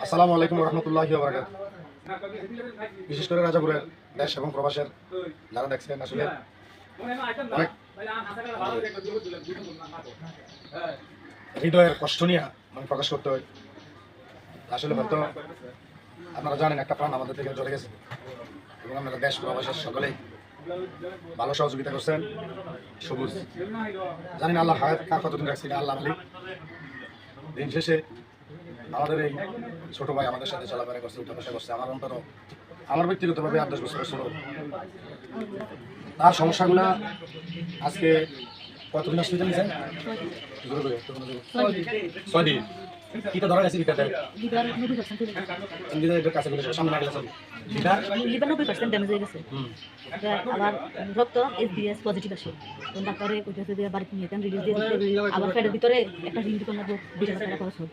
আসসালামু আলাইকুম রহমতুল্লাহি ওয়া বারাকাতুহু। বিশেষ করে রাজাপুরের দেশ এবং প্রবাসের যারা দেখছেন আসলে অনেক হৃদয়ের কষ্ট নিয়ে মানে প্রকাশ করতে হয়। আসলে হয়তো আপনারা জানেন একটা প্রাণ আমাদের থেকে চলে গেছে এবং আপনারা দেশ প্রবাসের সকলেই ভালো সহযোগিতা করছেন। সবুজ জানি না আল্লাহ হায়াত কার কতদিন রাখছি না আল্লাহ মালিক। দিন শেষে আমাদের এই ছোট ভাই আমাদের সাথে চলাফেরা করছে, উঠা বসা করছে। আমার অন্তর আমার ব্যক্তিগতভাবে 8-10 বছরের ছোট। তার সমস্যাগুলা আজকে কতদিন হসপিটাল নিয়েছেন? 6 দিন। কিটা ধরা গেছে কিটাতে? লিভার 90% লিভারের কাছে বলে সামনে না গেছে। লিভার 90% ড্যামেজ হয়ে গেছে। আবার রক্ত এসবিএস পজিটিভ আসে। তো ডাক্তারে কইতেছে যে বাড়িতে নিয়ে রিলিজ দিয়ে দিতে, আবার পেটের ভিতরে একটা রিং দিতে লাগবে 20,000 টাকা খরচ হবে।